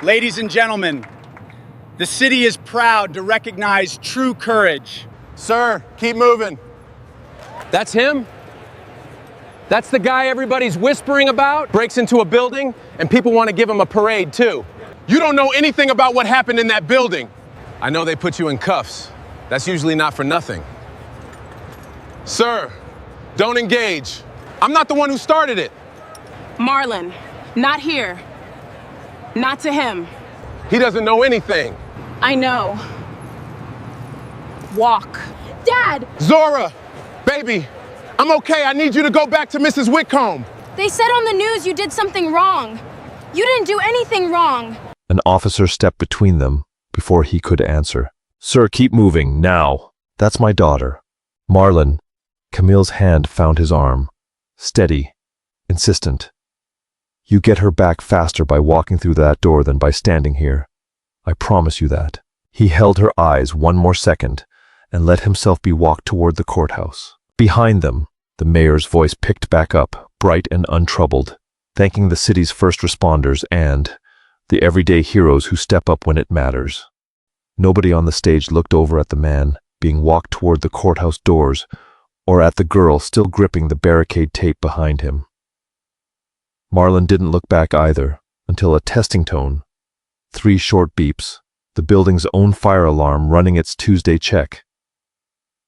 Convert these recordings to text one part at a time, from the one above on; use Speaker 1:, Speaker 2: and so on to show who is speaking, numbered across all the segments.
Speaker 1: Ladies and gentlemen, the city is proud to recognize true courage.
Speaker 2: Sir, keep moving.
Speaker 3: That's him? That's the guy everybody's whispering about? Breaks into a building and people want to give him a parade too.
Speaker 2: You don't know anything about what happened in that building.
Speaker 3: I know they put you in cuffs. That's usually not for nothing.
Speaker 2: Sir, don't engage. I'm not the one who started it.
Speaker 4: Marlon, not here. Not to him.
Speaker 2: He doesn't know anything.
Speaker 4: I know. Walk.
Speaker 5: Dad!
Speaker 2: Zora, baby, I'm okay. I need you to go back to Mrs. Whitcomb.
Speaker 5: They said on the news you did something wrong. You didn't do anything wrong.
Speaker 6: An officer stepped between them before he could answer. Sir, keep moving, now. That's my daughter. Marlon. Camille's hand found his arm. Steady. Insistent. You get her back faster by walking through that door than by standing here. I promise you that. He held her eyes one more second and let himself be walked toward the courthouse. Behind them, the mayor's voice picked back up, bright and untroubled, thanking the city's first responders and the everyday heroes who step up when it matters. Nobody on the stage looked over at the man being walked toward the courthouse doors or at the girl still gripping the barricade tape behind him. Marlon didn't look back either until a testing tone, 3 short beeps, the building's own fire alarm running its Tuesday check,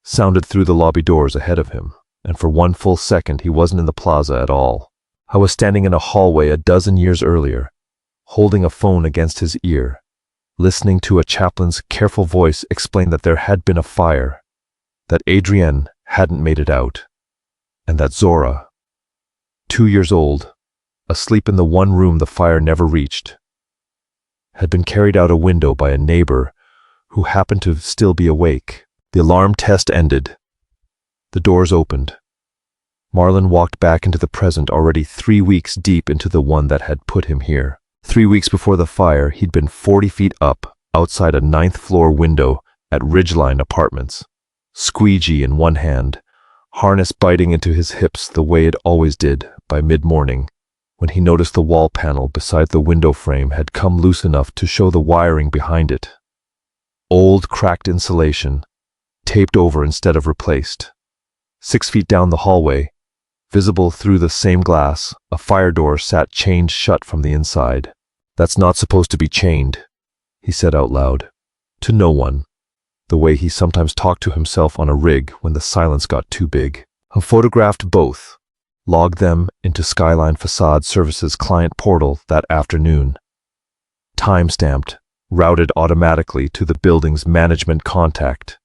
Speaker 6: sounded through the lobby doors ahead of him, and for one full second he wasn't in the plaza at all. I was standing in a hallway a dozen years earlier, holding a phone against his ear, listening to a chaplain's careful voice explain that there had been a fire, that Adrienne hadn't made it out, and that Zora, 2 years old, asleep in the one room the fire never reached, had been carried out a window by a neighbor who happened to still be awake. The alarm test ended. The doors opened. Marlon walked back into the present already 3 weeks deep into the one that had put him here. 3 weeks before the fire, he'd been 40 feet up outside a 9th floor window at Ridgeline Apartments, squeegee in one hand, harness biting into his hips the way it always did by mid-morning, when he noticed the wall panel beside the window frame had come loose enough to show the wiring behind it. Old, cracked insulation, taped over instead of replaced. 6 feet down the hallway, visible through the same glass, a fire door sat chained shut from the inside. That's not supposed to be chained, he said out loud. To no one. The way he sometimes talked to himself on a rig when the silence got too big. I photographed both, logged them into Skyline Facade Services client portal that afternoon. Time-stamped, routed automatically to the building's management contact,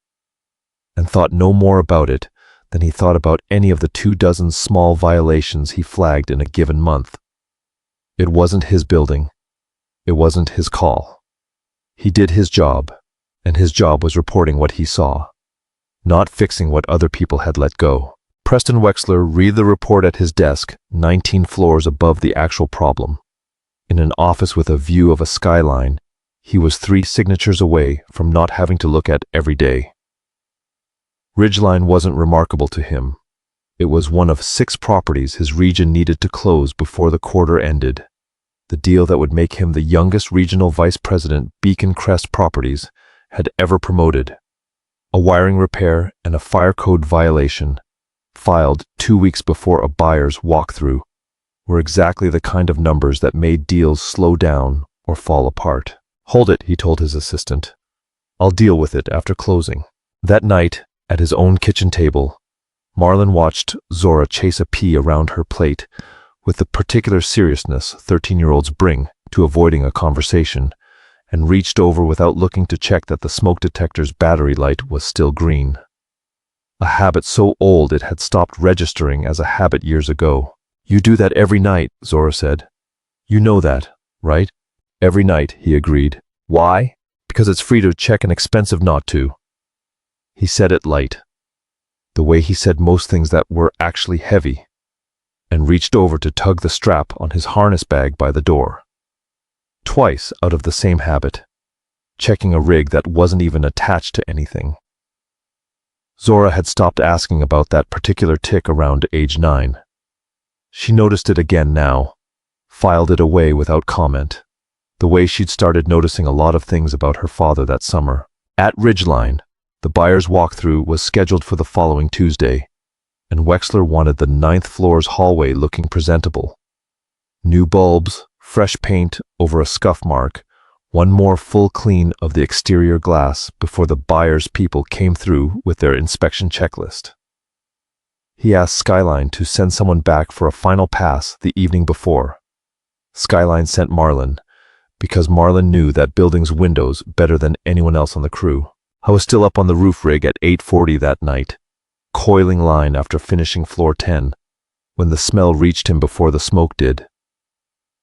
Speaker 6: and thought no more about it than he thought about any of the 24 small violations he flagged in a given month. It wasn't his building. It wasn't his call. He did his job, and his job was reporting what he saw, not fixing what other people had let go. Preston Wexler read the report at his desk, 19 floors above the actual problem. In an office with a view of a skyline, he was 3 signatures away from not having to look at every day. Ridgeline wasn't remarkable to him. It was one of 6 properties his region needed to close before the quarter ended. The deal that would make him the youngest regional vice president Beacon Crest Properties had ever promoted. A wiring repair and a fire code violation, filed 2 weeks before a buyer's walkthrough, were exactly the kind of numbers that made deals slow down or fall apart. Hold it, he told his assistant. I'll deal with it after closing. That night, at his own kitchen table, Marlon watched Zora chase a pea around her plate with the particular seriousness 13-year-olds bring to avoiding a conversation, and reached over without looking to check that the smoke detector's battery light was still green. A habit so old it had stopped registering as a habit years ago. You do that every night, Zora said. You know that, right? Every night, he agreed. Why? Because it's free to check and expensive not to. He said it light, the way he said most things that were actually heavy, and reached over to tug the strap on his harness bag by the door. Twice out of the same habit, checking a rig that wasn't even attached to anything. Zora had stopped asking about that particular tick around age 9. She noticed it again now, filed it away without comment. the way she'd started noticing a lot of things about her father that summer. At Ridgeline, the buyer's walkthrough was scheduled for the following Tuesday, and Wexler wanted the 9th floor's hallway looking presentable. New bulbs, fresh paint over a scuff mark, one more full clean of the exterior glass before the buyer's people came through with their inspection checklist. He asked Skyline to send someone back for a final pass the evening before. Skyline sent Marlon, because Marlon knew that building's windows better than anyone else on the crew. I was still up on the roof rig at 8:40 that night, coiling line after finishing floor 10, when the smell reached him before the smoke did.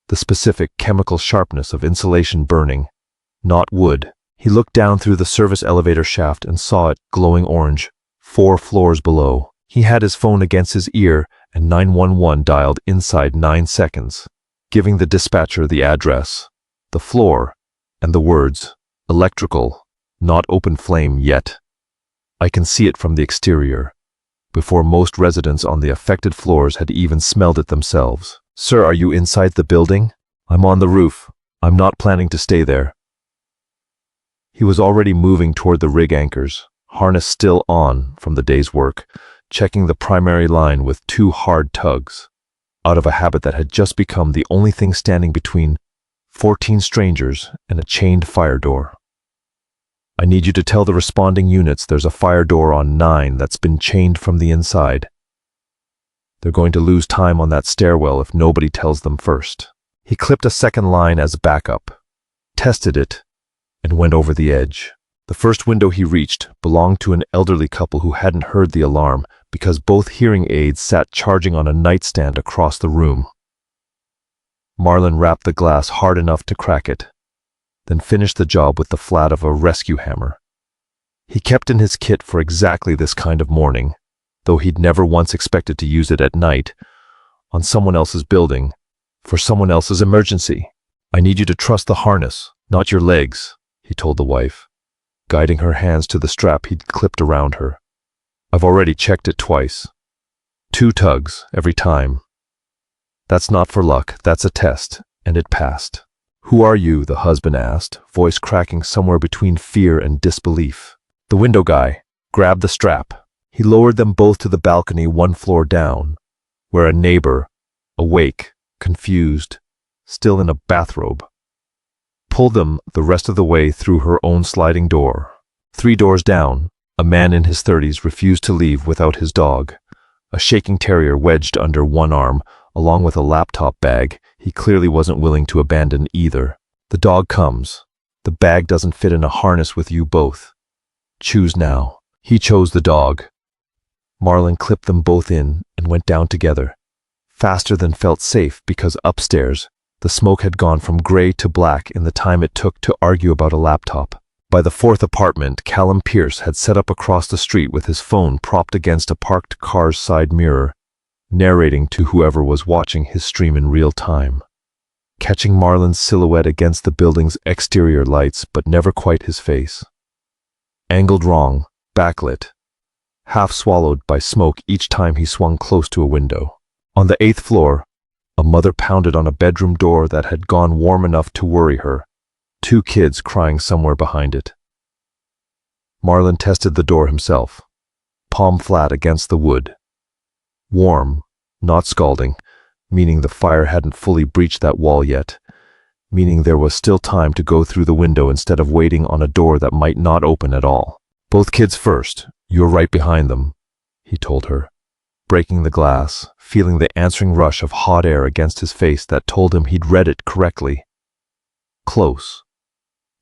Speaker 6: The specific chemical sharpness of insulation burning, not wood. He looked down through the service elevator shaft and saw it glowing orange, 4 floors below. He had his phone against his ear and 911 dialed inside 9 seconds, giving the dispatcher the address, the floor, and the words, electrical, not open flame yet. I can see it from the exterior, before most residents on the affected floors had even smelled it themselves. Sir, are you inside the building? I'm on the roof. I'm not planning to stay there. He was already moving toward the rig anchors, harness still on from the day's work, checking the primary line with 2 hard tugs, out of a habit that had just become the only thing standing between 14 strangers and a chained fire door. I need you to tell the responding units there's a fire door on 9 that's been chained from the inside. They're going to lose time on that stairwell if nobody tells them first. He clipped a second line as backup, tested it, and went over the edge. The first window he reached belonged to an elderly couple who hadn't heard the alarm because both hearing aids sat charging on a nightstand across the room. Marlon rapped the glass hard enough to crack it, then finished the job with the flat of a rescue hammer. He kept in his kit for exactly this kind of morning, though he'd never once expected to use it at night, on someone else's building, for someone else's emergency. I need you to trust the harness, not your legs, he told the wife, guiding her hands to the strap he'd clipped around her. I've already checked it twice. 2 tugs every time. That's not for luck, that's a test, and it passed. Who are you? The husband asked, voice cracking somewhere between fear and disbelief. The window guy. Grabbed the strap. He lowered them both to the balcony 1 floor down, where a neighbor, awake, confused, still in a bathrobe, pulled them the rest of the way through her own sliding door. 3 doors down, a man in his 30s refused to leave without his dog, a shaking terrier wedged under one arm, along with a laptop bag he clearly wasn't willing to abandon either. The dog comes. The bag doesn't fit in a harness with you both. Choose now. He chose the dog. Marlon clipped them both in and went down together, faster than felt safe because upstairs, the smoke had gone from gray to black in the time it took to argue about a laptop. By the 4th apartment, Callum Pierce had set up across the street with his phone propped against a parked car's side mirror, narrating to whoever was watching his stream in real time, catching Marlon's silhouette against the building's exterior lights but never quite his face. Angled wrong, backlit, half swallowed by smoke each time he swung close to a window. On the 8th floor, a mother pounded on a bedroom door that had gone warm enough to worry her, 2 kids crying somewhere behind it. Marlon tested the door himself, palm flat against the wood. Warm, not scalding, meaning the fire hadn't fully breached that wall yet, meaning there was still time to go through the window instead of waiting on a door that might not open at all. Both kids first, you're right behind them, he told her, breaking the glass, feeling the answering rush of hot air against his face that told him he'd read it correctly. Close,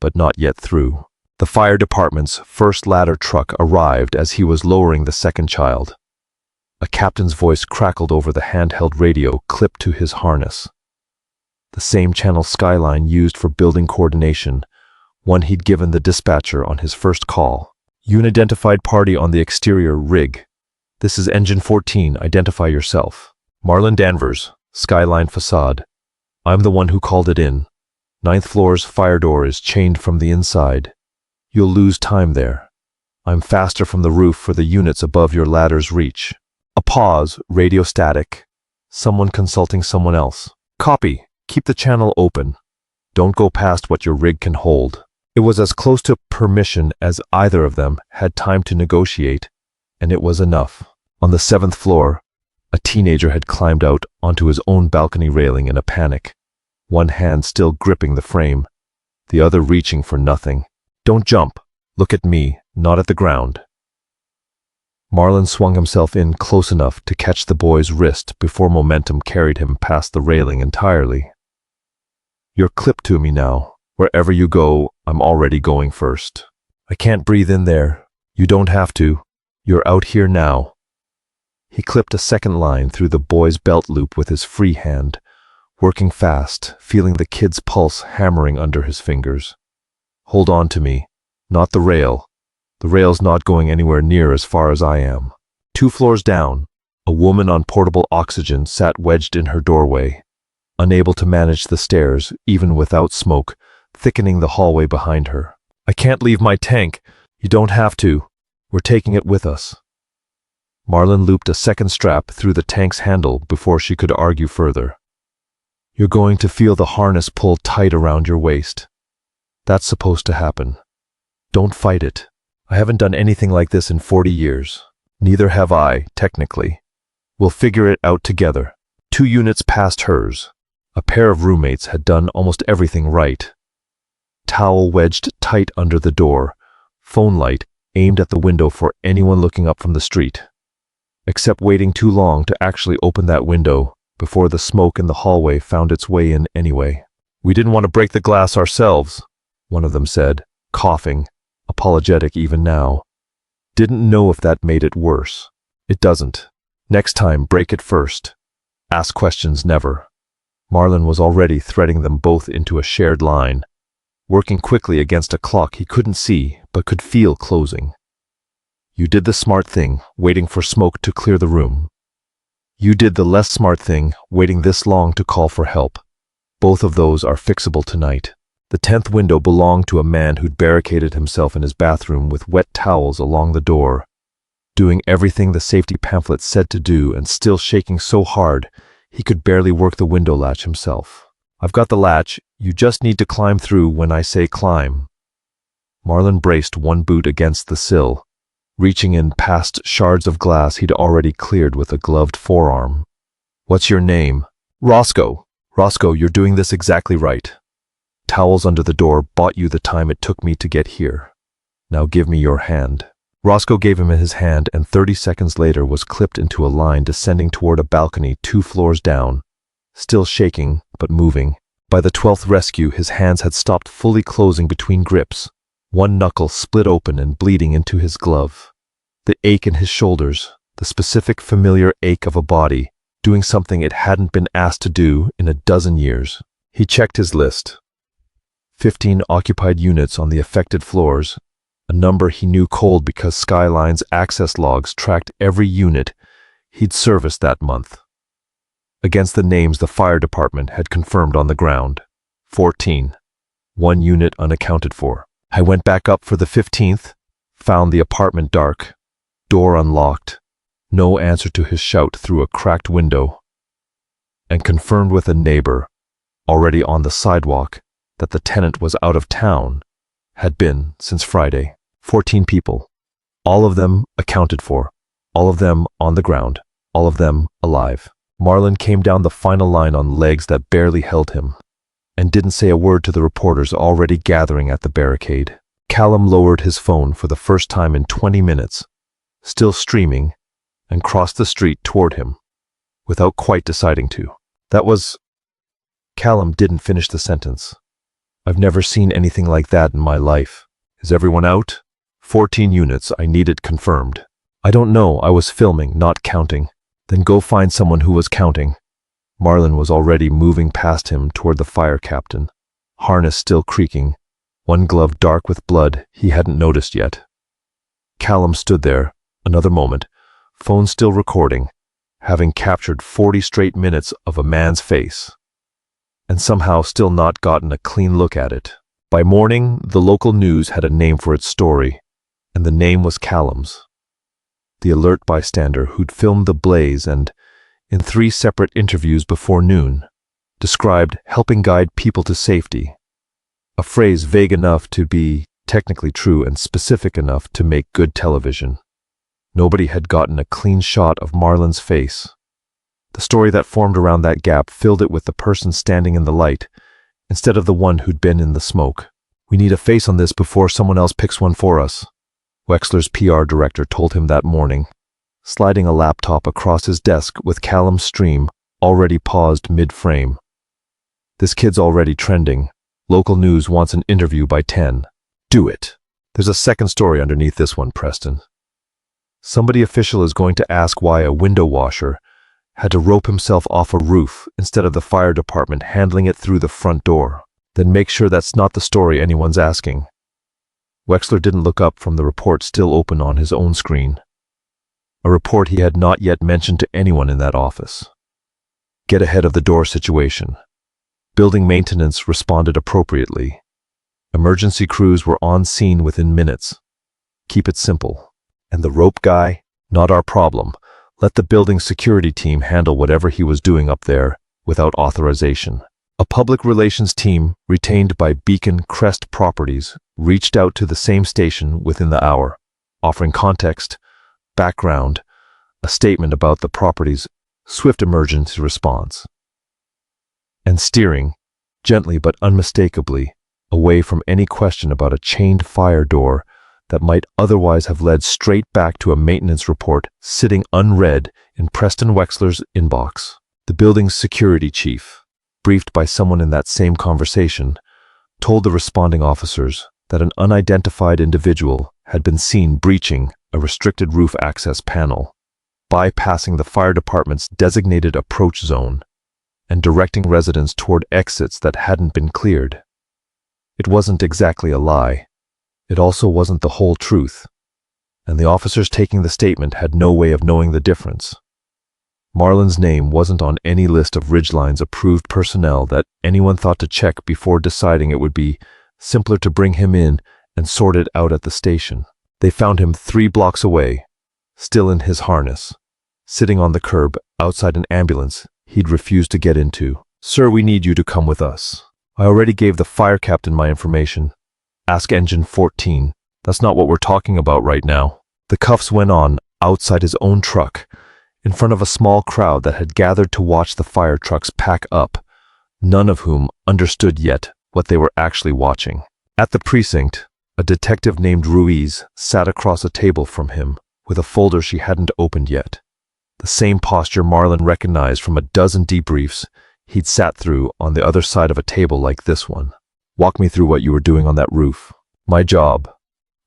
Speaker 6: but not yet through. The fire department's first ladder truck arrived as he was lowering the second child. A captain's voice crackled over the handheld radio clipped to his harness. The same channel Skyline used for building coordination, one he'd given the dispatcher on his first call. Unidentified party on the exterior rig. This is Engine 14, identify yourself. Marlon Danvers, Skyline facade. I'm the one who called it in. 9th floor's fire door is chained from the inside. You'll lose time there. I'm faster from the roof for the units above your ladder's reach. A pause, radio static. Someone consulting someone else. Copy. Keep the channel open. Don't go past what your rig can hold. It was as close to permission as either of them had time to negotiate, and it was enough. On the 7th floor, a teenager had climbed out onto his own balcony railing in a panic, one hand still gripping the frame, the other reaching for nothing. Don't jump. Look at me, not at the ground. Marlon swung himself in close enough to catch the boy's wrist before momentum carried him past the railing entirely. You're clipped to me now. Wherever you go, I'm already going first. I can't breathe in there. You don't have to. You're out here now. He clipped a second line through the boy's belt loop with his free hand, working fast, feeling the kid's pulse hammering under his fingers. Hold on to me, not the rail. The rail's not going anywhere near as far as I am. 2 floors down, a woman on portable oxygen sat wedged in her doorway, unable to manage the stairs, even without smoke, thickening the hallway behind her. I can't leave my tank. You don't have to. We're taking it with us. Marlon looped a second strap through the tank's handle before she could argue further. You're going to feel the harness pull tight around your waist. That's supposed to happen. Don't fight it. I haven't done anything like this in 40 years. Neither have I, technically. We'll figure it out together. 2 units past hers. A pair of roommates had done almost everything right. Towel wedged tight under the door, phone light aimed at the window for anyone looking up from the street. Except waiting too long to actually open that window before the smoke in the hallway found its way in anyway. We didn't want to break the glass ourselves, one of them said, coughing, apologetic even now. Didn't know if that made it worse. It doesn't. Next time, break it first. Ask questions never. Marlon was already threading them both into a shared line, working quickly against a clock he couldn't see but could feel closing. You did the smart thing, waiting for smoke to clear the room. You did the less smart thing, waiting this long to call for help. Both of those are fixable tonight. The 10th window belonged to a man who'd barricaded himself in his bathroom with wet towels along the door, doing everything the safety pamphlet said to do and still shaking so hard he could barely work the window latch himself. I've got the latch, you just need to climb through when I say climb. Marlon braced one boot against the sill, reaching in past shards of glass he'd already cleared with a gloved forearm. What's your name? Roscoe. Roscoe, you're doing this exactly right. Towels under the door bought you the time it took me to get here. Now give me your hand. Roscoe gave him his hand and 30 seconds later was clipped into a line descending toward a balcony 2 floors down, still shaking but moving. By the 12th rescue, his hands had stopped fully closing between grips, one knuckle split open and bleeding into his glove. The ache in his shoulders, the specific familiar ache of a body, doing something it hadn't been asked to do in a dozen years. He checked his list. 15 occupied units on the affected floors, a number he knew cold because Skyline's access logs tracked every unit he'd serviced that month. Against the names the fire department had confirmed on the ground. 14. 1 unit unaccounted for. I went back up for the 15th, found the apartment dark, door unlocked, no answer to his shout through a cracked window, and confirmed with a neighbor, already on the sidewalk, that the tenant was out of town, had been since Friday. 14 people, all of them accounted for, all of them on the ground, all of them alive. Marlon came down the final line on legs that barely held him, and didn't say a word to the reporters already gathering at the barricade. Callum lowered his phone for the first time in 20 minutes, still streaming, and crossed the street toward him, without quite deciding to. That was... Callum didn't finish the sentence. I've never seen anything like that in my life. Is everyone out? 14 units, I need it confirmed. I don't know, I was filming, not counting. Then go find someone who was counting. Marlon was already moving past him toward the fire captain, harness still creaking, one glove dark with blood he hadn't noticed yet. Callum stood there, another moment, phone still recording, having captured 40 straight minutes of a man's face, and somehow still not gotten a clean look at it. By morning, the local news had a name for its story, and the name was Callum's. The alert bystander who'd filmed the blaze and, in 3 separate interviews before noon, described helping guide people to safety, a phrase vague enough to be technically true and specific enough to make good television. Nobody had gotten a clean shot of Marlon's face. The story that formed around that gap filled it with the person standing in the light, instead of the one who'd been in the smoke. "We need a face on this before someone else picks one for us," Wexler's PR director told him that morning, sliding a laptop across his desk with Callum's stream already paused mid-frame. "This kid's already trending. Local news wants an interview by 10. Do it." There's a second story underneath this one, Preston. Somebody official is going to ask why a window washer had to rope himself off a roof instead of the fire department handling it through the front door. Then make sure that's not the story anyone's asking. Wexler didn't look up from the report still open on his own screen. A report he had not yet mentioned to anyone in that office. Get ahead of the door situation. Building maintenance responded appropriately. Emergency crews were on scene within minutes. Keep it simple. And the rope guy? Not our problem. Let the building security team handle whatever he was doing up there without authorization. A public relations team retained by Beacon Crest Properties reached out to the same station within the hour, offering context, background, a statement about the property's swift emergency response, and steering, gently but unmistakably, away from any question about a chained fire door that might otherwise have led straight back to a maintenance report sitting unread in Preston Wexler's inbox. The building's security chief, briefed by someone in that same conversation, told the responding officers that an unidentified individual had been seen breaching a restricted roof access panel, bypassing the fire department's designated approach zone, and directing residents toward exits that hadn't been cleared. It wasn't exactly a lie. It also wasn't the whole truth, and the officers taking the statement had no way of knowing the difference. Marlon's name wasn't on any list of Ridgeline's approved personnel that anyone thought to check before deciding it would be simpler to bring him in and sort it out at the station. They found him 3 blocks away, still in his harness, sitting on the curb outside an ambulance he'd refused to get into. "Sir, we need you to come with us. I already gave the fire captain my information. Ask engine 14. That's not what we're talking about right now." The cuffs went on outside his own truck, in front of a small crowd that had gathered to watch the fire trucks pack up, none of whom understood yet what they were actually watching. At the precinct, a detective named Ruiz sat across a table from him with a folder she hadn't opened yet. The same posture Marlon recognized from a dozen debriefs he'd sat through on the other side of a table like this one. "Walk me through what you were doing on that roof." "My job.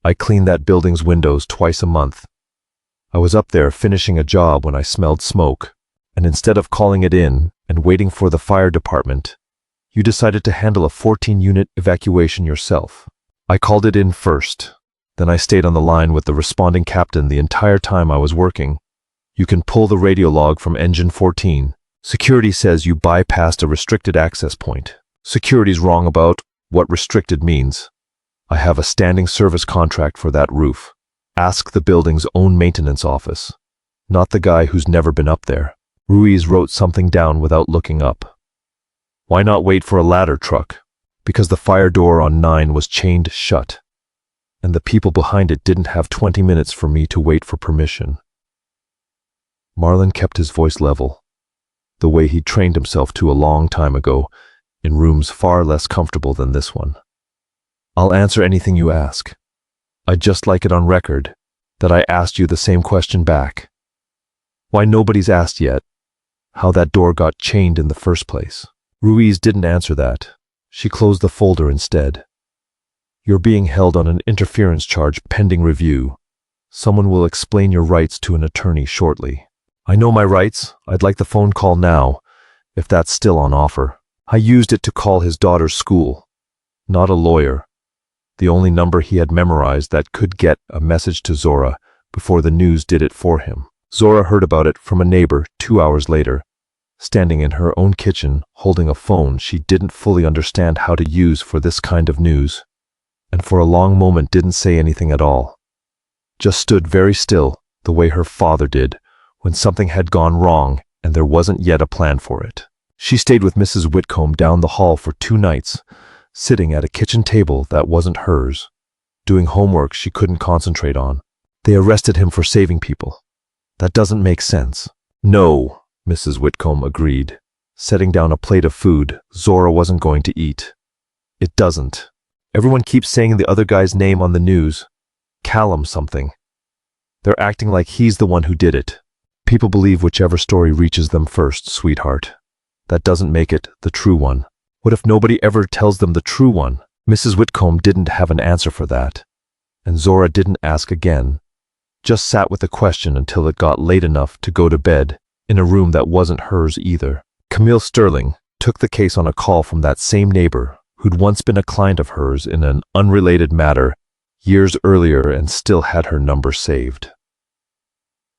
Speaker 6: I clean that building's windows twice a month. I was up there finishing a job when I smelled smoke, and instead of calling it in and waiting for the fire department, you decided to handle a 14-unit evacuation yourself. I called it in first. Then I stayed on the line with the responding captain the entire time I was working. You can pull the radio log from engine 14. Security says you bypassed a restricted access point. Security's wrong about what restricted means. I have a standing service contract for that roof. Ask the building's own maintenance office, not the guy who's never been up there." Ruiz wrote something down without looking up. "Why not wait for a ladder truck?" "Because the fire door on 9 was chained shut, and the people behind it didn't have 20 minutes for me to wait for permission." Marlon kept his voice level, the way he'd trained himself to a long time ago, in rooms far less comfortable than this one. "I'll answer anything you ask. I'd just like it on record that I asked you the same question back. Why nobody's asked yet how that door got chained in the first place." Ruiz didn't answer that. She closed the folder instead. "You're being held on an interference charge pending review. Someone will explain your rights to an attorney shortly." "I know my rights. I'd like the phone call now, if that's still on offer." I used it to call his daughter's school, not a lawyer. The only number he had memorized that could get a message to Zora before the news did it for him. Zora heard about it from a neighbor 2 hours later, standing in her own kitchen holding a phone she didn't fully understand how to use for this kind of news, and for a long moment didn't say anything at all. Just stood very still, the way her father did when something had gone wrong and there wasn't yet a plan for it. She stayed with Mrs. Whitcomb down the hall for 2 nights, sitting at a kitchen table that wasn't hers, doing homework she couldn't concentrate on. They arrested him for saving people. That doesn't make sense. No, Mrs. Whitcomb agreed, setting down a plate of food Zora wasn't going to eat. It doesn't. Everyone keeps saying the other guy's name on the news. Callum something. They're acting like he's the one who did it. People believe whichever story reaches them first, sweetheart. That doesn't make it the true one. What if nobody ever tells them the true one? Mrs. Whitcomb didn't have an answer for that. And Zora didn't ask again. Just sat with the question until it got late enough to go to bed in a room that wasn't hers either. Camille Sterling took the case on a call from that same neighbor who'd once been a client of hers in an unrelated matter years earlier and still had her number saved.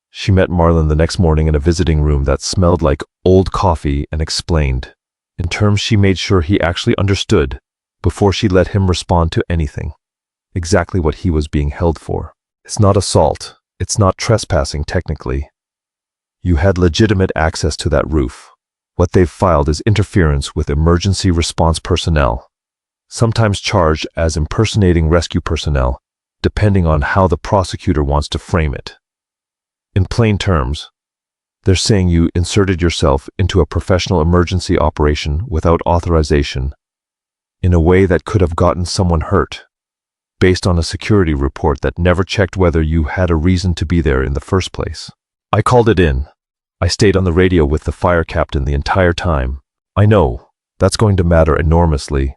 Speaker 6: She met Marlon the next morning in a visiting room that smelled like old coffee and explained, in terms she made sure he actually understood before she let him respond to anything, exactly what he was being held for. It's not assault. It's not trespassing technically. You had legitimate access to that roof. What they've filed is interference with emergency response personnel, sometimes charged as impersonating rescue personnel, depending on how the prosecutor wants to frame it. In plain terms, they're saying you inserted yourself into a professional emergency operation without authorization, in a way that could have gotten someone hurt, based on a security report that never checked whether you had a reason to be there in the first place. I called it in. I stayed on the radio with the fire captain the entire time. I know, that's going to matter enormously.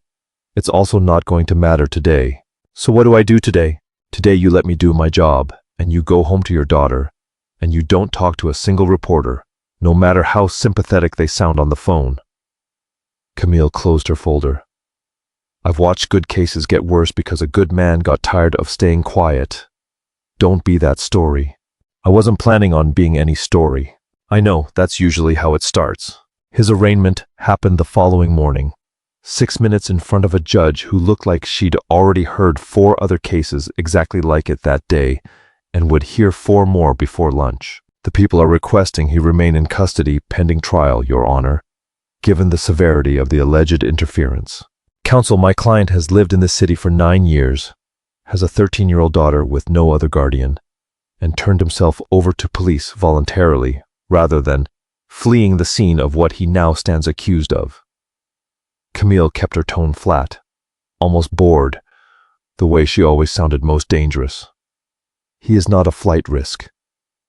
Speaker 6: It's also not going to matter today. So what do I do today? Today you let me do my job, and you go home to your daughter, and you don't talk to a single reporter, no matter how sympathetic they sound on the phone. Camille closed her folder. I've watched good cases get worse because a good man got tired of staying quiet. Don't be that story. I wasn't planning on being any story. I know, that's usually how it starts. His arraignment happened the following morning, 6 minutes in front of a judge who looked like she'd already heard 4 other cases exactly like it that day, and would hear 4 more before lunch. The people are requesting he remain in custody pending trial, Your Honor, given the severity of the alleged interference. Counsel, my client has lived in this city for 9 years, has a 13-year-old daughter with no other guardian, and turned himself over to police voluntarily rather than fleeing the scene of what he now stands accused of. Camille kept her tone flat, almost bored, the way she always sounded most dangerous. He is not a flight risk.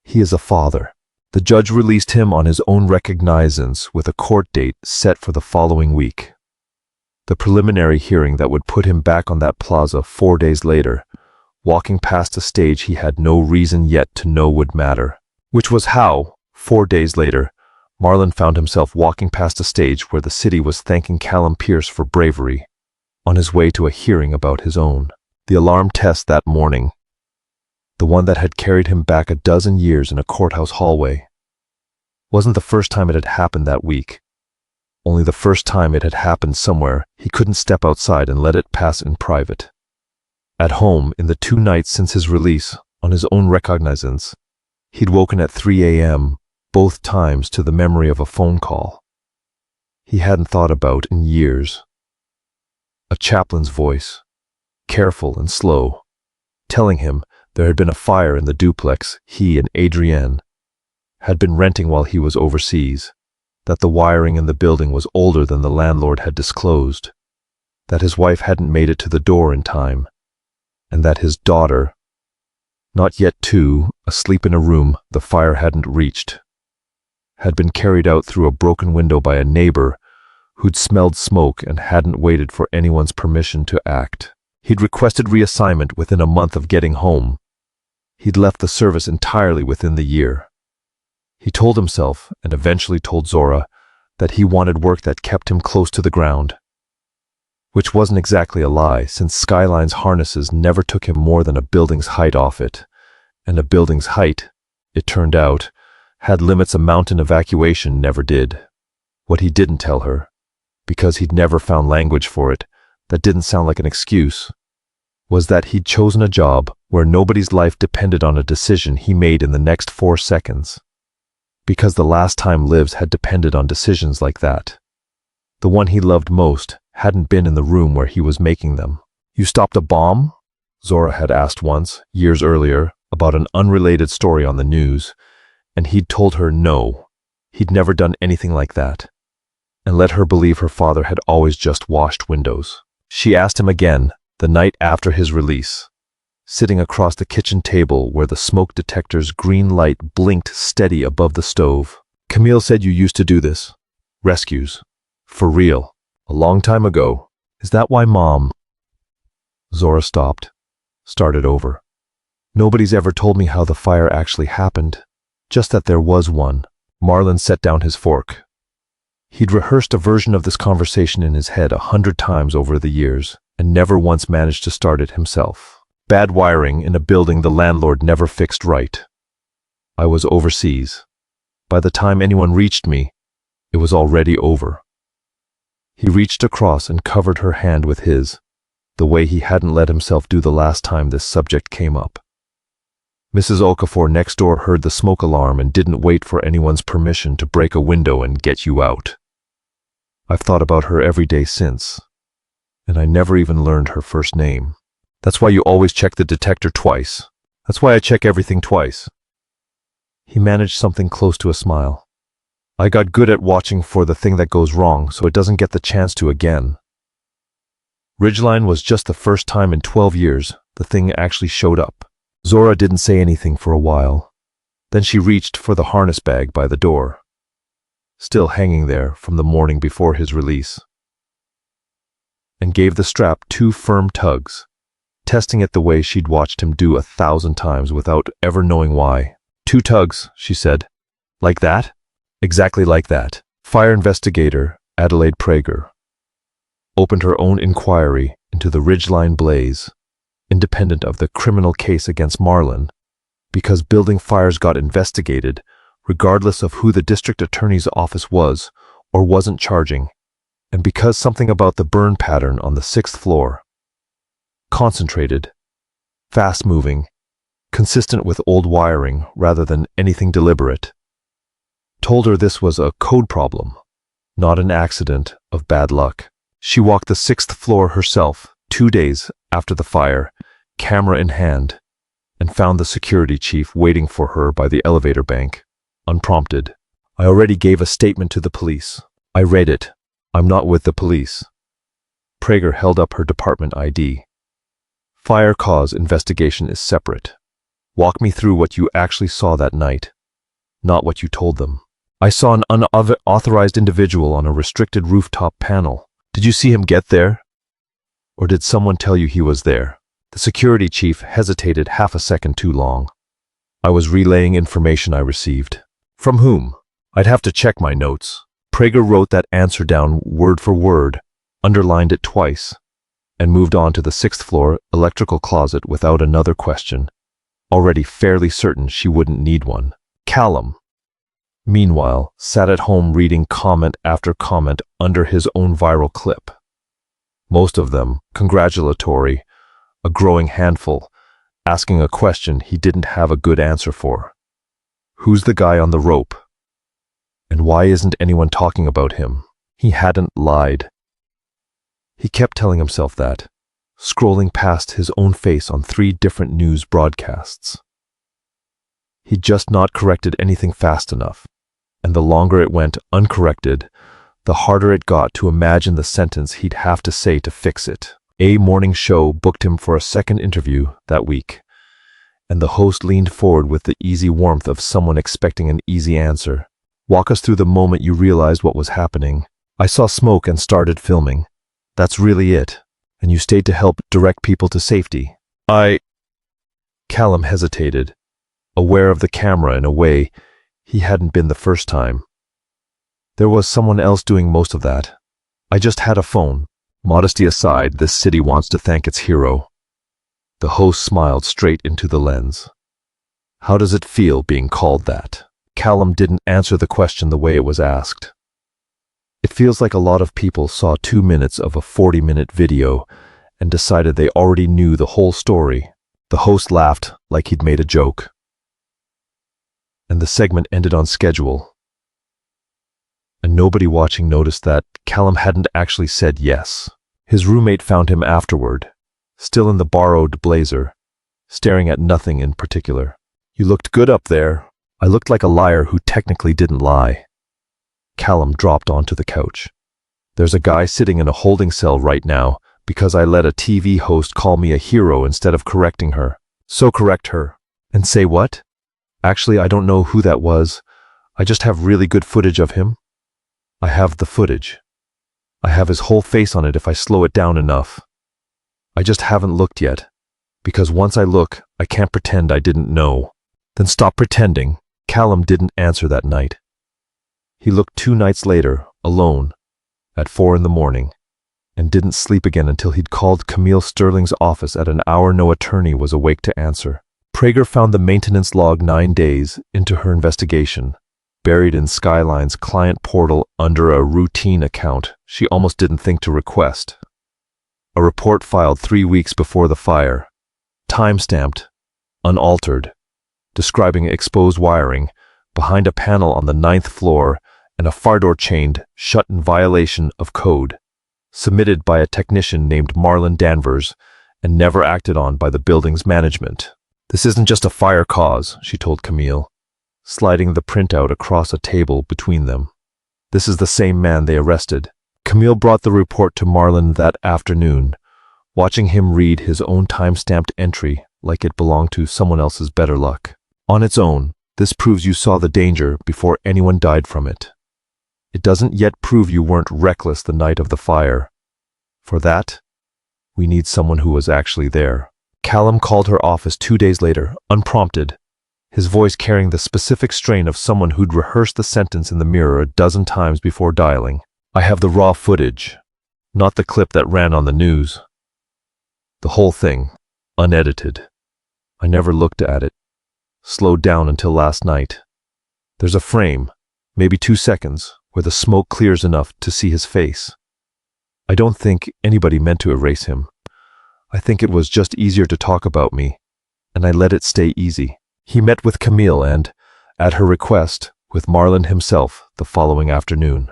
Speaker 6: He is a father. The judge released him on his own recognizance with a court date set for the following week. The preliminary hearing that would put him back on that plaza 4 days later, walking past a stage he had no reason yet to know would matter. Which was how, 4 days later, Marlon found himself walking past a stage where the city was thanking Callum Pierce for bravery, on his way to a hearing about his own. The alarm test that morning, the one that had carried him back a dozen years in a courthouse hallway, wasn't the first time it had happened that week. Only the first time it had happened somewhere he couldn't step outside and let it pass in private. At home, in the 2 nights since his release, on his own recognizance, he'd woken at 3 a.m., both times to the memory of a phone call he hadn't thought about in years. A chaplain's voice, careful and slow, telling him there had been a fire in the duplex he and Adrienne had been renting while he was overseas, that the wiring in the building was older than the landlord had disclosed, that his wife hadn't made it to the door in time, and that his daughter, not yet 2, asleep in a room the fire hadn't reached, had been carried out through a broken window by a neighbor who'd smelled smoke and hadn't waited for anyone's permission to act. He'd requested reassignment within a month of getting home. He'd left the service entirely within the year. He told himself, and eventually told Zora, that he wanted work that kept him close to the ground. Which wasn't exactly a lie, since Skyline's harnesses never took him more than a building's height off it, and a building's height, it turned out, had limits a mountain evacuation never did. What he didn't tell her, because he'd never found language for it that didn't sound like an excuse, was that he'd chosen a job where nobody's life depended on a decision he made in the next 4 seconds. Because the last time lives had depended on decisions like that. The one he loved most hadn't been in the room where he was making them. You stopped a bomb? Zora had asked once, years earlier, about an unrelated story on the news, and he'd told her no, he'd never done anything like that, and let her believe her father had always just washed windows. She asked him again, the night after his release, sitting across the kitchen table where the smoke detector's green light blinked steady above the stove. Camille said you used to do this. Rescues. For real. A long time ago. Is that why Mom? Zora stopped. Started over. Nobody's ever told me how the fire actually happened. Just that there was one. Marlon set down his fork. He'd rehearsed a version of this conversation in his head 100 times over the years, and never once managed to start it himself. Bad wiring in a building the landlord never fixed right. I was overseas. By the time anyone reached me, it was already over. He reached across and covered her hand with his, the way he hadn't let himself do the last time this subject came up. Mrs. Okafor next door heard the smoke alarm and didn't wait for anyone's permission to break a window and get you out. I've thought about her every day since, and I never even learned her first name. That's why you always check the detector twice. That's why I check everything twice. He managed something close to a smile. I got good at watching for the thing that goes wrong so it doesn't get the chance to again. Ridgeline was just the first time in 12 years the thing actually showed up. Zora didn't say anything for a while. Then she reached for the harness bag by the door, still hanging there from the morning before his release, and gave the strap 2 firm tugs, testing it the way she'd watched him do 1,000 times without ever knowing why. 2 tugs, she said. Like that? Exactly like that. Fire investigator Adelaide Prager opened her own inquiry into the Ridgeline blaze, independent of the criminal case against Marlon, because building fires got investigated regardless of who the district attorney's office was or wasn't charging, and because something about the burn pattern on the 6th floor, concentrated, fast-moving, consistent with old wiring rather than anything deliberate, told her this was a code problem, not an accident of bad luck. She walked the 6th floor herself 2 days after the fire, camera in hand, and found the security chief waiting for her by the elevator bank, unprompted. I already gave a statement to the police. I read it. I'm not with the police. Prager held up her department ID. Fire cause investigation is separate. Walk me through what you actually saw that night, not what you told them. I saw an unauthorized individual on a restricted rooftop panel. Did you see him get there? Or did someone tell you he was there? The security chief hesitated half a second too long. I was relaying information I received. From whom? I'd have to check my notes. Prager wrote that answer down word for word, underlined it twice, and moved on to the 6th floor electrical closet without another question, already fairly certain she wouldn't need one. Callum, meanwhile, sat at home reading comment after comment under his own viral clip. Most of them congratulatory, a growing handful, asking a question he didn't have a good answer for. Who's the guy on the rope? And why isn't anyone talking about him? He hadn't lied. He kept telling himself that, scrolling past his own face on 3 different news broadcasts. He'd just not corrected anything fast enough, and the longer it went uncorrected, the harder it got to imagine the sentence he'd have to say to fix it. A morning show booked him for a second interview that week, and the host leaned forward with the easy warmth of someone expecting an easy answer. Walk us through the moment you realized what was happening. I saw smoke and started filming. That's really it. And you stayed to help direct people to safety. Callum hesitated, aware of the camera in a way he hadn't been the first time. There was someone else doing most of that. I just had a phone. Modesty aside, this city wants to thank its hero. The host smiled straight into the lens. How does it feel being called that? Callum didn't answer the question the way it was asked. It feels like a lot of people saw 2 minutes of a 40-minute video and decided they already knew the whole story. The host laughed like he'd made a joke. And the segment ended on schedule. and nobody watching noticed that Callum hadn't actually said yes. His roommate found him afterward, still in the borrowed blazer, staring at nothing in particular. "You looked good up there." I looked like a liar who technically didn't lie. Callum dropped onto the couch. "There's a guy sitting in a holding cell right now because I let a TV host call me a hero instead of correcting her. So correct her." "And say what?" "Actually, I don't know who that was. I just have really good footage of him." "I have the footage. I have his whole face on it if I slow it down enough. I just haven't looked yet, because once I look, I can't pretend I didn't know." "Then stop pretending." Callum didn't answer that night. He looked 2 nights later, alone, at 4 in the morning, and didn't sleep again until he'd called Camille Sterling's office at an hour no attorney was awake to answer. Prager found the maintenance log 9 days into her investigation, buried in Skyline's client portal under a routine account she almost didn't think to request. A report filed 3 weeks before the fire, time-stamped, unaltered, describing exposed wiring behind a panel on the 9th floor and a fire door chained shut in violation of code, submitted by a technician named Marlon Danvers and never acted on by the building's management. "This isn't just a fire cause," she told Camille, sliding the printout across a table between them. "This is the same man they arrested." Camille brought the report to Marlon that afternoon, watching him read his own time-stamped entry like it belonged to someone else's better luck. "On its own, this proves you saw the danger before anyone died from it. It doesn't yet prove you weren't reckless the night of the fire. For that, we need someone who was actually there." Callum called her office 2 days later, unprompted, his voice carrying the specific strain of someone who'd rehearsed the sentence in the mirror a dozen times before dialing. "I have the raw footage, not the clip that ran on the news. The whole thing, unedited. I never looked at it. Slowed down until last night. There's a frame, maybe 2 seconds, where the smoke clears enough to see his face. I don't think anybody meant to erase him. I think it was just easier to talk about me, and I let it stay easy." He met with Camille and, at her request, with Marlon himself the following afternoon.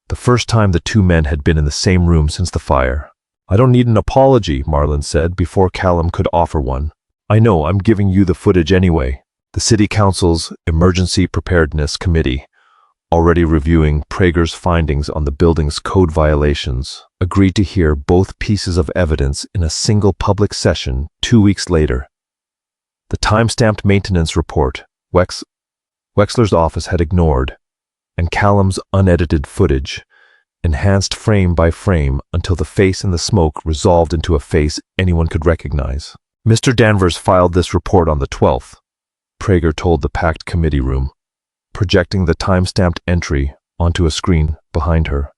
Speaker 6: The first time the 2 men had been in the same room since the fire. "I don't need an apology," Marlon said before Callum could offer one. "I know, I'm giving you the footage anyway." The City Council's Emergency Preparedness Committee, already reviewing Prager's findings on the building's code violations, agreed to hear both pieces of evidence in a single public session 2 weeks later. The time-stamped maintenance report Wexler's office had ignored, and Callum's unedited footage, enhanced frame by frame until the face in the smoke resolved into a face anyone could recognize. "Mr. Danvers filed this report on the 12th, Prager told the packed committee room, projecting the time-stamped entry onto a screen behind her.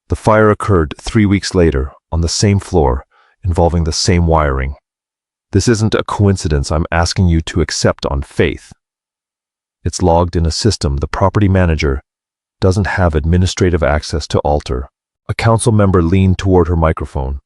Speaker 6: "The fire occurred 3 weeks later on the same floor, involving the same wiring. This isn't a coincidence I'm asking you to accept on faith. It's logged in a system the property manager doesn't have administrative access to alter." A council member leaned toward her microphone.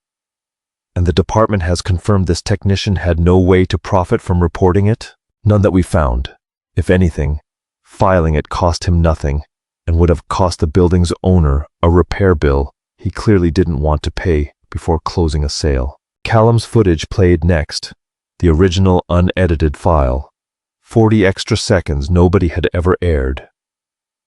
Speaker 6: "And the department has confirmed this technician had no way to profit from reporting it?" "None that we found. If anything, filing it cost him nothing and would have cost the building's owner a repair bill he clearly didn't want to pay before closing a sale." Callum's footage played next, the original unedited file. 40 extra seconds nobody had ever aired.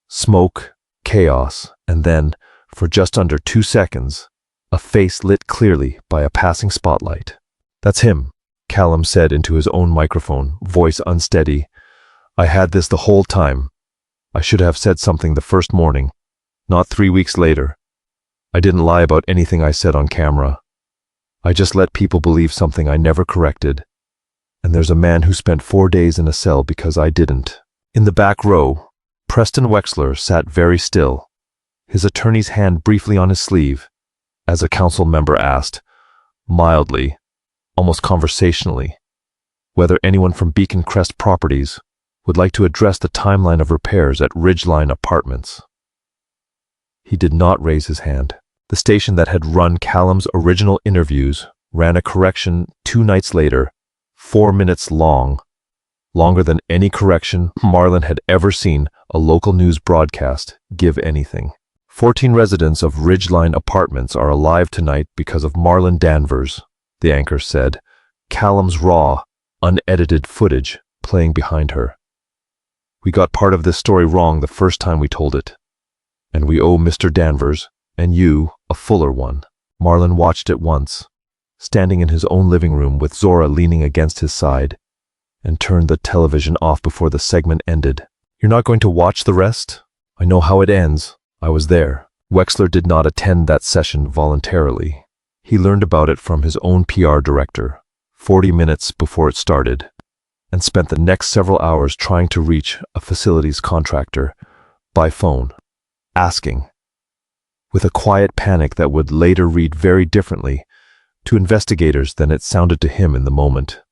Speaker 6: Smoke, chaos, and then, for just under 2 seconds, a face lit clearly by a passing spotlight. "That's him," Callum said into his own microphone, voice unsteady. "I had this the whole time. I should have said something the first morning, not 3 weeks later. I didn't lie about anything I said on camera. I just let people believe something I never corrected. And there's a man who spent 4 days in a cell because I didn't." In the back row, Preston Wexler sat very still, his attorney's hand briefly on his sleeve, as a council member asked, mildly, almost conversationally, whether anyone from Beacon Crest Properties would like to address the timeline of repairs at Ridgeline Apartments. He did not raise his hand. The station that had run Callum's original interviews ran a correction 2 nights later, 4 minutes long, longer than any correction Marlon had ever seen a local news broadcast give anything. 14 residents of Ridgeline Apartments are alive tonight because of Marlon Danvers, the anchor said, Callum's raw, unedited footage playing behind her. We got part of this story wrong the first time we told it, and we owe Mr. Danvers and you a fuller one. Marlon watched it once, standing in his own living room with Zora leaning against his side, and turned the television off before the segment ended. You're not going to watch the rest? I know how it ends. I was there. Wexler did not attend that session voluntarily. He learned about it from his own PR director 40 minutes before it started, and spent the next several hours trying to reach a facilities contractor by phone, asking, with a quiet panic that would later read very differently to investigators than it sounded to him in the moment,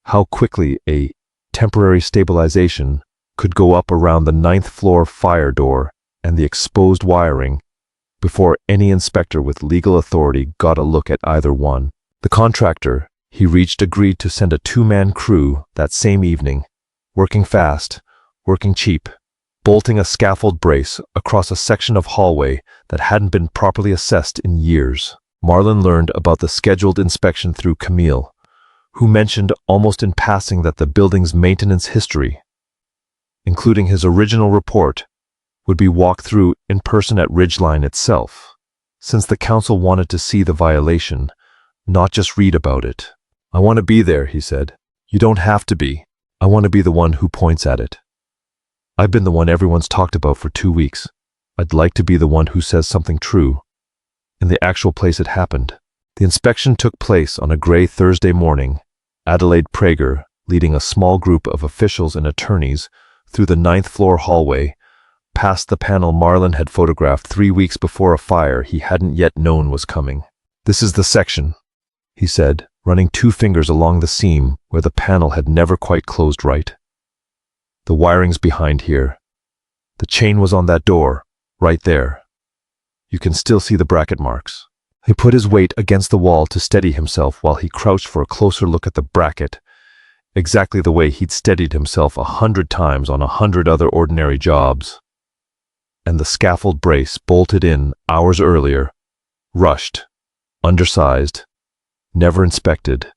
Speaker 6: how quickly a temporary stabilization could go up around the 9th floor fire door and the exposed wiring before any inspector with legal authority got a look at either one. The contractor he reached agreed to send a 2-man crew that same evening, working fast, working cheap, bolting a scaffold brace across a section of hallway that hadn't been properly assessed in years. Marlon learned about the scheduled inspection through Camille, who mentioned almost in passing that the building's maintenance history, including his original report, would be walked through in person at Ridgeline itself, since the council wanted to see the violation, not just read about it. I want to be there, he said. You don't have to be. I want to be the one who points at it. I've been the one everyone's talked about for 2 weeks. I'd like to be the one who says something true. In the actual place it happened. The inspection took place on a gray Thursday morning. Adelaide Prager, leading a small group of officials and attorneys through the 9th floor hallway, past the panel Marlon had photographed 3 weeks before a fire he hadn't yet known was coming. This is the section, he said, running 2 fingers along the seam where the panel had never quite closed right. The wiring's behind here. The chain was on that door, right there. You can still see the bracket marks. He put his weight against the wall to steady himself while he crouched for a closer look at the bracket, exactly the way he'd steadied himself 100 times on 100 other ordinary jobs. And the scaffold brace bolted in hours earlier, rushed, undersized, never inspected,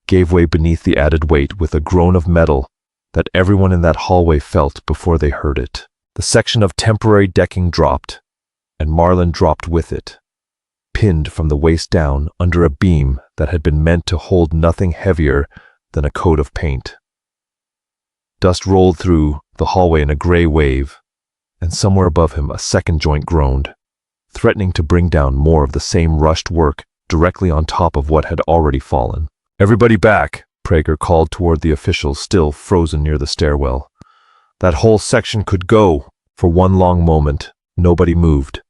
Speaker 6: gave way beneath the added weight with a groan of metal that everyone in that hallway felt before they heard it. The section of temporary decking dropped, and Marlon dropped with it, pinned from the waist down under a beam that had been meant to hold nothing heavier than a coat of paint. Dust rolled through the hallway in a gray wave, and somewhere above him a second joint groaned, threatening to bring down more of the same rushed work directly on top of what had already fallen. Everybody back, Prager called toward the officials still frozen near the stairwell. That whole section could go. For one long moment, nobody moved,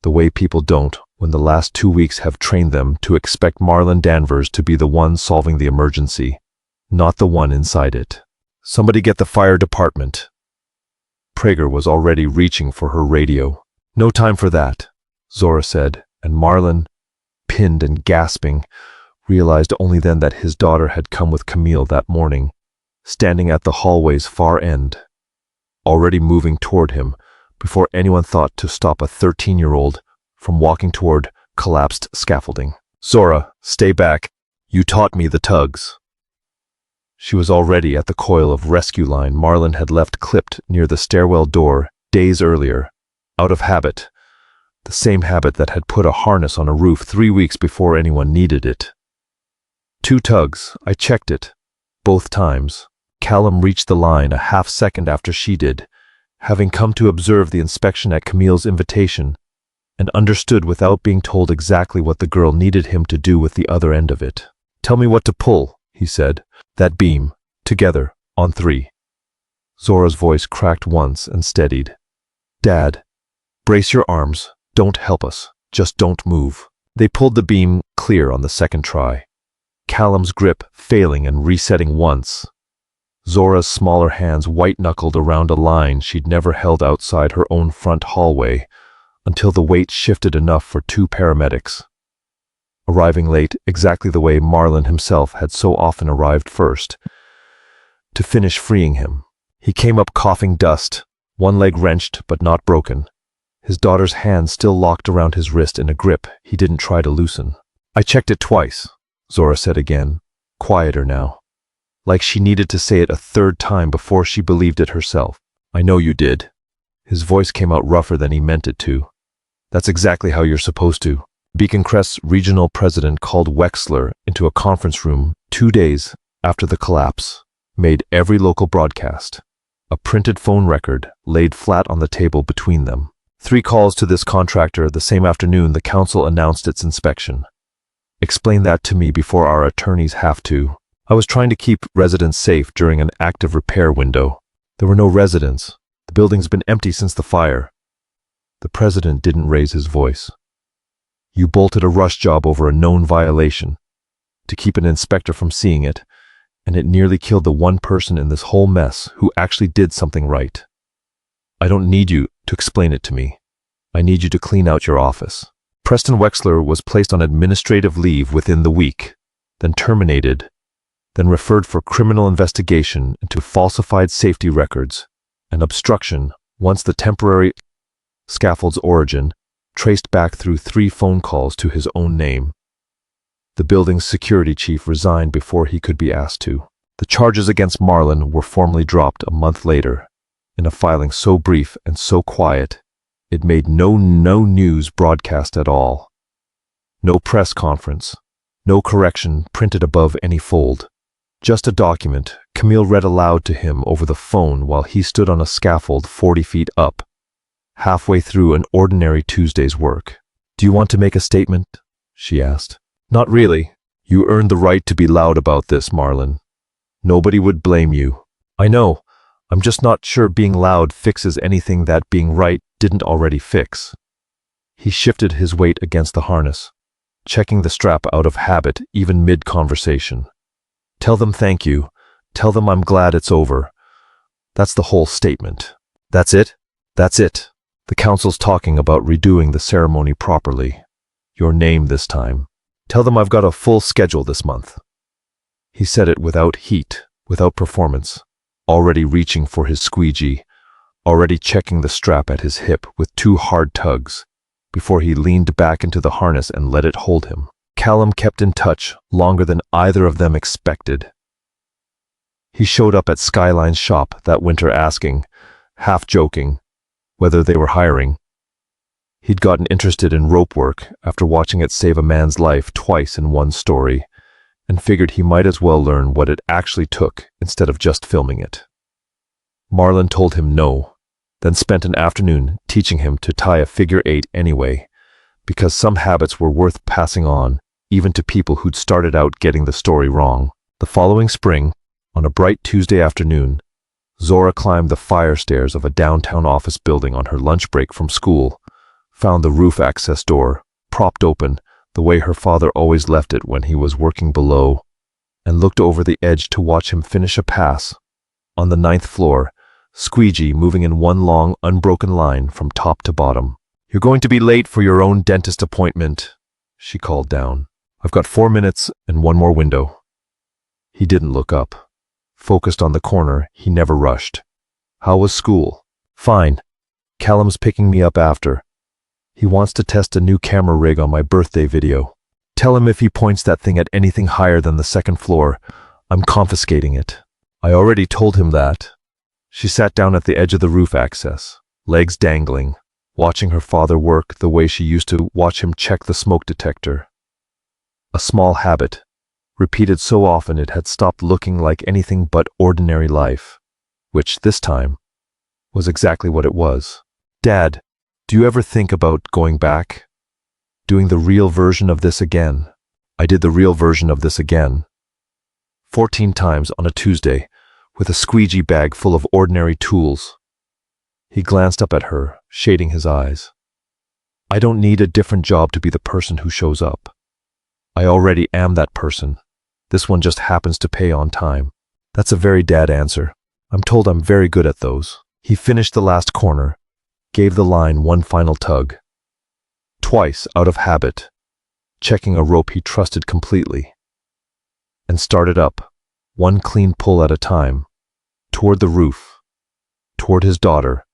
Speaker 6: the way people don't when the last 2 weeks have trained them to expect Marlon Danvers to be the one solving the emergency, not the one inside it. Somebody get the fire department. Prager was already reaching for her radio. No time for that, Zora said, and Marlon, pinned and gasping, realized only then that his daughter had come with Camille that morning, standing at the hallway's far end, already moving toward him before anyone thought to stop a 13-year-old from walking toward collapsed scaffolding. Zora, stay back. You taught me the tugs. She was already at the coil of rescue line Marlon had left clipped near the stairwell door days earlier, out of habit, the same habit that had put a harness on a roof 3 weeks before anyone needed it. 2 tugs, I checked it, both times. Callum reached the line a half-second after she did, having come to observe the inspection at Camille's invitation, and understood without being told exactly what the girl needed him to do with the other end of it. Tell me what to pull, he said. That beam. Together. On 3. Zora's voice cracked once and steadied. Dad, brace your arms. Don't help us. Just don't move. They pulled the beam clear on the second try, Callum's grip failing and resetting once. Zora's smaller hands white-knuckled around a line she'd never held outside her own front hallway until the weight shifted enough for 2 paramedics, arriving late exactly the way Marlon himself had so often arrived first, to finish freeing him. He came up coughing dust, one leg wrenched but not broken. His daughter's hand still locked around his wrist in a grip he didn't try to loosen. I checked it twice, Zora said again, quieter now, like she needed to say it a third time before she believed it herself. I know you did. His voice came out rougher than he meant it to. That's exactly how you're supposed to. Beacon Crest's regional president called Wexler into a conference room 2 days after the collapse, made every local broadcast. A printed phone record laid flat on the table between them. 3 calls to this contractor the same afternoon the council announced its inspection. Explain that to me before our attorneys have to. I was trying to keep residents safe during an active repair window. There were no residents. The building's been empty since the fire. The president didn't raise his voice. You bolted a rush job over a known violation to keep an inspector from seeing it, and it nearly killed the one person in this whole mess who actually did something right. I don't need you to explain it to me. I need you to clean out your office. Preston Wexler was placed on administrative leave within the week, then terminated, then referred for criminal investigation into falsified safety records and obstruction once the temporary scaffold's origin traced back through 3 phone calls to his own name. The building's security chief resigned before he could be asked to. The charges against Marlon were formally dropped a month later, in a filing so brief and so quiet, it made no news broadcast at all. No press conference, no correction printed above any fold. Just a document Camille read aloud to him over the phone while he stood on a scaffold 40 feet up, halfway through an ordinary Tuesday's work. Do you want to make a statement? She asked. Not really. You earned the right to be loud about this, Marlon. Nobody would blame you. I know. I'm just not sure being loud fixes anything that being right didn't already fix. He shifted his weight against the harness, checking the strap out of habit even mid-conversation. Tell them thank you. Tell them I'm glad it's over. That's the whole statement. That's it? That's it. The council's talking about redoing the ceremony properly. Your name this time. Tell them I've got a full schedule this month. He said it without heat, without performance, already reaching for his squeegee, already checking the strap at his hip with 2 hard tugs, before he leaned back into the harness and let it hold him. Callum kept in touch longer than either of them expected. He showed up at Skyline's shop that winter asking, half joking, whether they were hiring. He'd gotten interested in rope work after watching it save a man's life twice in one story, and figured he might as well learn what it actually took instead of just filming it. Marlon told him no, then spent an afternoon teaching him to tie a figure 8 anyway, because some habits were worth passing on, even to people who'd started out getting the story wrong. The following spring, on a bright Tuesday afternoon, Zora climbed the fire stairs of a downtown office building on her lunch break from school, found the roof access door, propped open the way her father always left it when he was working below, and looked over the edge to watch him finish a pass. On the 9th floor, squeegee moving in one long, unbroken line from top to bottom. You're going to be late for your own dentist appointment, she called down. I've got 4 minutes and 1 more window. He didn't look up. Focused on the corner, he never rushed. How was school? Fine. Callum's picking me up after. He wants to test a new camera rig on my birthday video. Tell him if he points that thing at anything higher than the 2nd floor, I'm confiscating it. I already told him that. She sat down at the edge of the roof access, legs dangling, watching her father work the way she used to watch him check the smoke detector. A small habit, repeated so often it had stopped looking like anything but ordinary life, which, this time, was exactly what it was. Dad, do you ever think about going back? Doing the real version of this again? I did the real version of this again. 14 times on a Tuesday, with a squeegee bag full of ordinary tools. He glanced up at her, shading his eyes. I don't need a different job to be the person who shows up. I already am that person. This one just happens to pay on time. That's a very dad answer. I'm told I'm very good at those. He finished the last corner, gave the line one final tug. Twice, out of habit, checking a rope he trusted completely. And started up, one clean pull at a time, toward the roof, toward his daughter,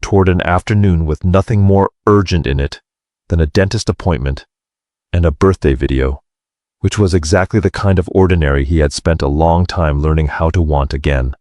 Speaker 6: toward an afternoon with nothing more urgent in it than a dentist appointment and a birthday video, which was exactly the kind of ordinary he had spent a long time learning how to want again.